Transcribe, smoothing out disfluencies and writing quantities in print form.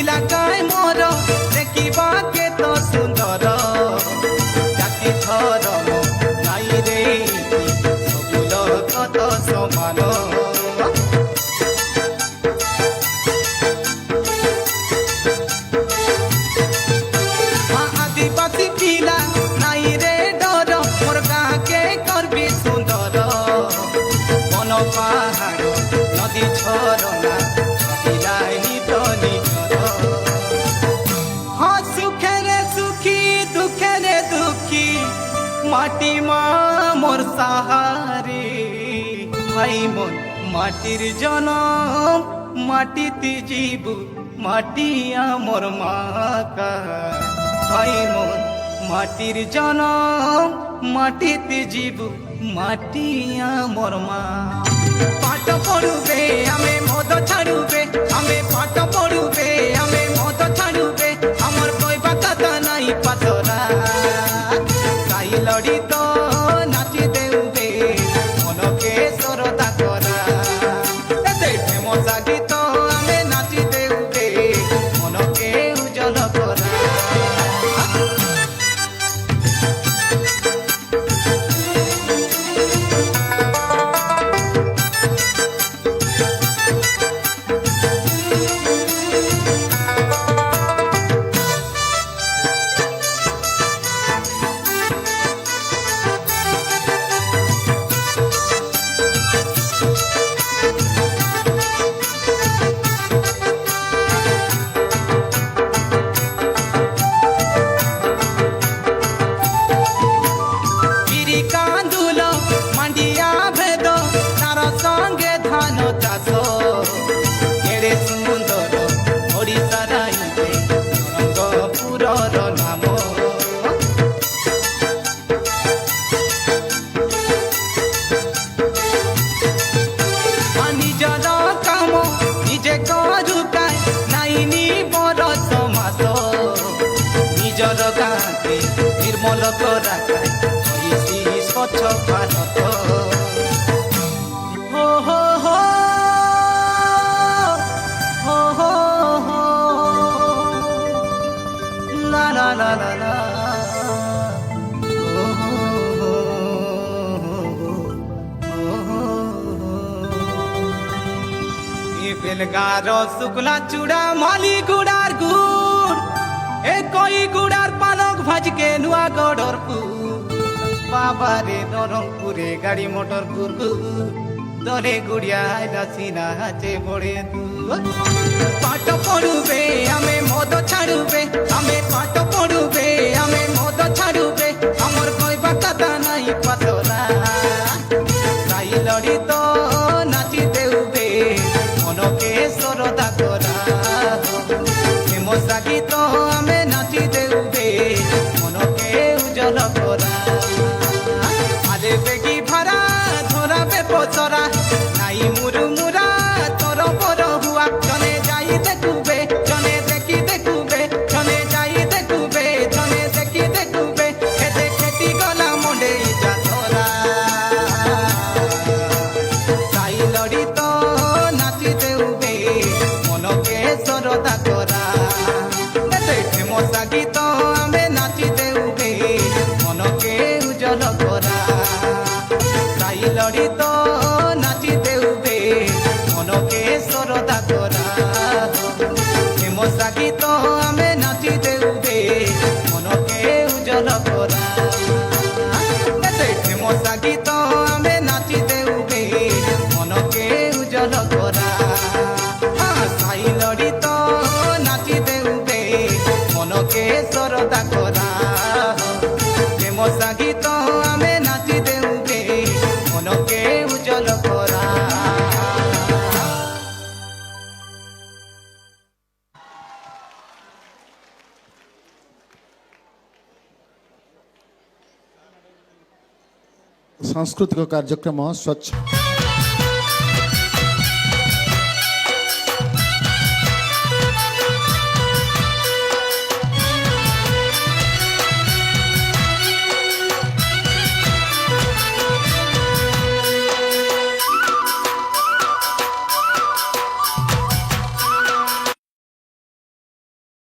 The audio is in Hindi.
पिला काय मोर देखिबा के तो सुंदर जाति धर्म नाई रे सब लोक तो समान आदिवासी पिला नाई रे डर मोर गाँ के करबी सुंदर बन पहाड़ नदी झरना पिलाई तो निजर हाँ सुखे रे सुखी दुखे रे दुखी माटी माँ मोर सहारे भाई मोर माटिर जनम माटीते जीबू माटिया मोर माका भाई मोर माटिर जनम माटीते जीबू माटिया मोर मा पाठ पढ़ुबे आमे मद छाड़ुबे आमे पाठ पढ़ुबे आमे मद छाड़ुबे हमर कहबा कथा नाई पातरा साई लड़ी तो नाची देउबे मन के सरदा करा एते फेमस गीत आमे नाची देउबे मन के उजल करा निर्मल करा स्वच्छ भारत हो हो हो हो हो हो ला ला ला ला ला हो हो हो ये बेलगार शुक्ला चूड़ा माली गुड़ार गुड़ ए कोई गुड़ार पालक भाज के नुआ गड़रपुर बाबा रे नरमपुरे गाड़ी मोटर गुरगु दरे गुड़िया सीना हाचे बड़े पाठ पढ़ुबे आमे मद छाड़ुबे आमे पाठ पढ़ुबे आमे मद छाड़ुबे हमर कहबा कथा नाई पातरा साई लड़ी तो नाची देउबे मन के सरदा करा फेमस गीत आमे नाची देउबे मन के उजल करा आले बेगी भरा धरा बे पचरा नाई मुरुमुरा तोर पर हुआ जने जाई देखुबे जने देखी देखुबे जने जाई देखुबे जने देखी देखुबे एते खेती गला मंडे जा धरा साई लड़ी तो नाची देउबे मन के सरदा करा फेमस गीत आमे नाची देउबे मन के उजल करा साई लड़ी तो नाची देउबे मन के सरदा करा फेमस गीत आमे नाची देउबे मन के उजल करा फेमस गीत आमे नाची देउबे मन के उजल करा साई लड़ी तो नाची देउबे मन के सरदा करा फेमस गीत आमे नाची देउबे मन के उजल करा। सांस्कृतिक कार्यक्रम स्वच्छ